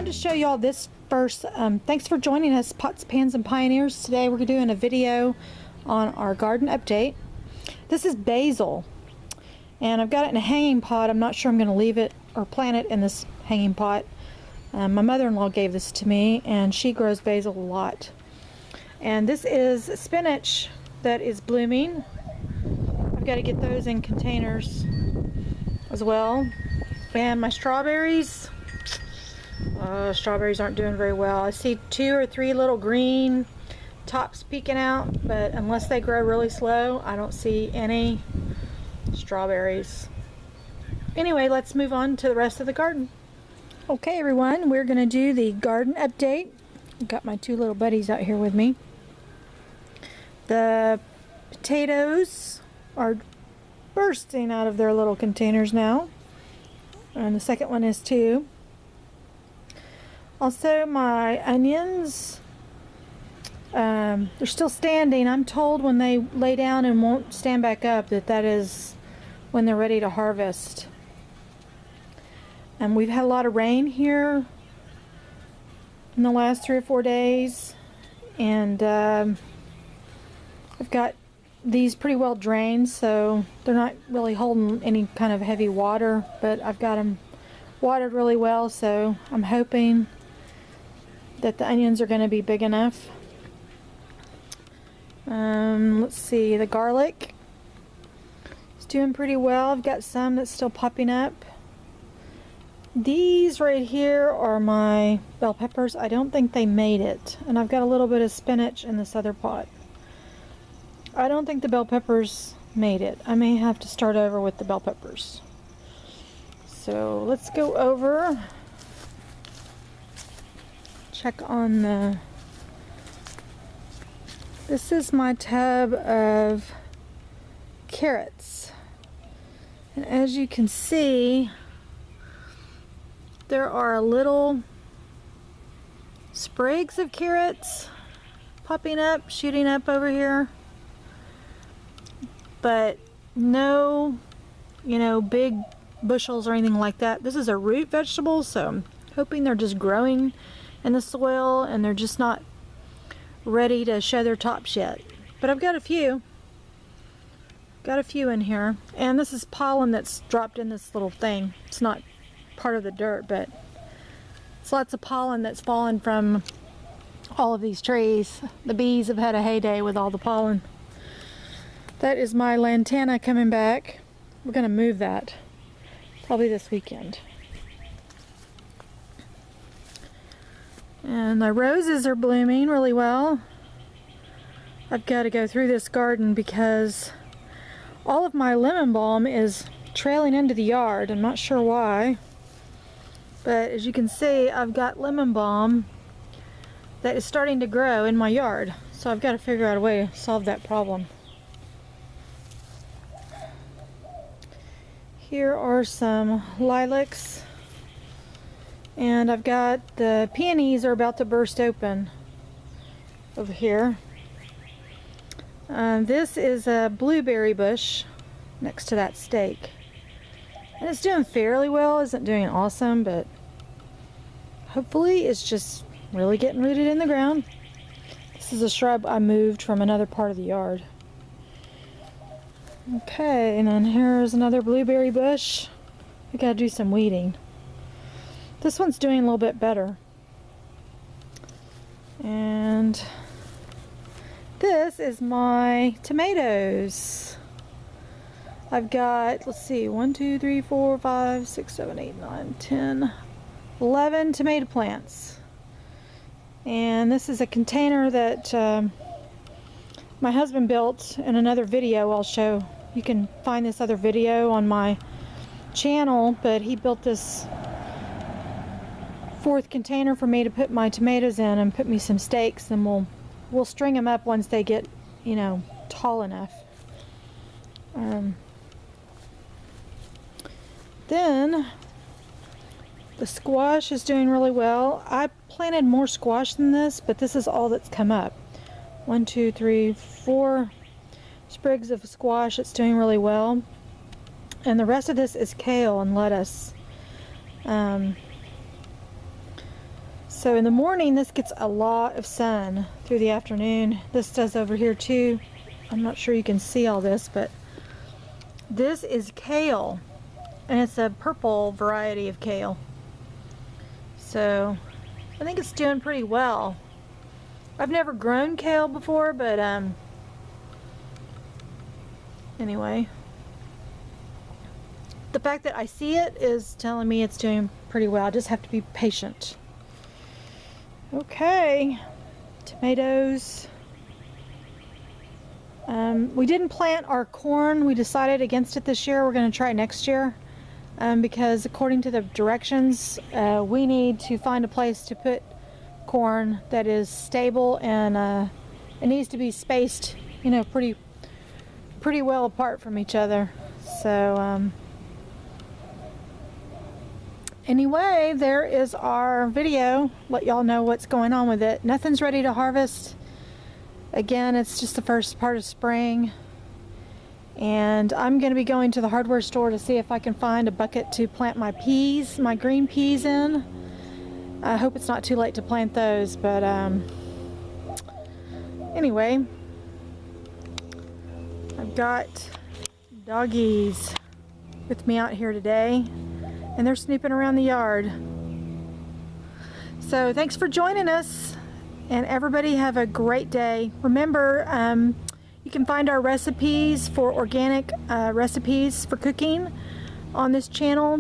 wanted to show y'all this first. Thanks for joining us, Pots, Pans, and Pioneers. Today we're doing a video on our garden update. This is basil, and I've got it in a hanging pot. I'm not sure I'm going to leave it or plant it in this hanging pot. My mother-in-law gave this to me, and she grows basil a lot. And this is spinach that is blooming. I've got to get those in containers as well. And my strawberries. Strawberries aren't doing very well. I see 2 or 3 little green tops peeking out, but unless they grow really slow, I don't see any strawberries. Anyway, let's move on to the rest of the garden. Okay everyone, we're going to do the garden update. I've got my 2 little buddies out here with me. The potatoes are bursting out of their little containers now, and the second one is too. Also, my onions, they're still standing. I'm told when they lay down and won't stand back up that is when they're ready to harvest. And we've had a lot of rain here in the last 3 or 4 days, and I've got these pretty well drained, so they're not really holding any kind of heavy water, but I've got them watered really well, so I'm hoping that the onions are going to be big enough. Let's see, the garlic is doing pretty well. I've got some that's still popping up. These right here are my bell peppers. I don't think they made it, and I've got a little bit of spinach in this other pot. I don't think the bell peppers made it. I may have to start over with the bell peppers. So let's go over, check on the, this is my tub of carrots, and as you can see, there are little sprigs of carrots popping up, shooting up over here, but no, big bushels or anything like that. This is a root vegetable, so I'm hoping they're just growing in the soil and they're just not ready to show their tops yet. But I've got a few. Got a few in here. And this is pollen that's dropped in this little thing. It's not part of the dirt, but it's lots of pollen that's fallen from all of these trees. The bees have had a heyday with all the pollen. That is my lantana coming back. We're going to move that probably this weekend. And the roses are blooming really well. I've got to go through this garden because all of my lemon balm is trailing into the yard. I'm not sure why, but as you can see, I've got lemon balm that is starting to grow in my yard, so I've got to figure out a way to solve that problem. Here are some lilacs, and I've got the peonies are about to burst open over here. This is a blueberry bush next to that stake, and it's doing fairly well. Isn't doing awesome, but hopefully it's just really getting rooted in the ground. This is a shrub I moved from another part of the yard. Okay, and then here's another blueberry bush. I gotta do some weeding. This one's doing a little bit better. And this is my tomatoes. I've got, let's see, 1, 2, 3, 4, 5, 6, 7, 8, 9, 10, 11 tomato plants. And this is a container that my husband built in another video I'll show. You can find this other video on my channel, but he built this 4th container for me to put my tomatoes in and put me some stakes, and we'll string them up once they get, tall enough. Then the squash is doing really well. I planted more squash than this, but this is all that's come up. 1, 2, 3, 4 sprigs of squash. It's doing really well. And the rest of this is kale and lettuce. So in the morning, this gets a lot of sun through the afternoon. This does over here too. I'm not sure you can see all this, but this is kale, and it's a purple variety of kale. So I think it's doing pretty well. I've never grown kale before, but anyway, the fact that I see it is telling me it's doing pretty well. I just have to be patient. Okay, tomatoes. We didn't plant our corn. We decided against it this year. We're going to try it next year because according to the directions, we need to find a place to put corn that is stable, and it needs to be spaced, you know, pretty well apart from each other. So anyway, there is our video. Let y'all know what's going on with it. Nothing's ready to harvest. Again, it's just the first part of spring, and I'm going to be going to the hardware store to see if I can find a bucket to plant my peas, my green peas in. I hope it's not too late to plant those, but anyway, I've got doggies with me out here today, and they're snooping around the yard. So thanks for joining us, and everybody have a great day. Remember, you can find our recipes for organic recipes for cooking on this channel.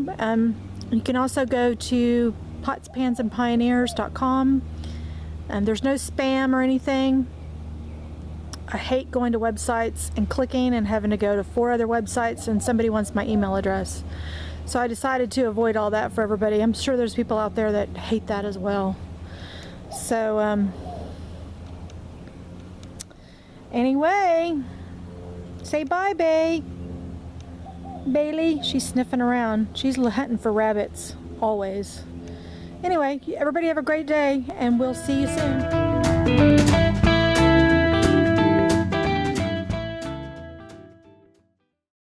You can also go to potspansandpioneers.com, and there's no spam or anything. I hate going to websites and clicking and having to go to 4 other websites and somebody wants my email address. So I decided to avoid all that for everybody. I'm sure there's people out there that hate that as well. So anyway, say bye, Bailey. She's sniffing around. She's hunting for rabbits always. Anyway, everybody have a great day, and we'll see you soon.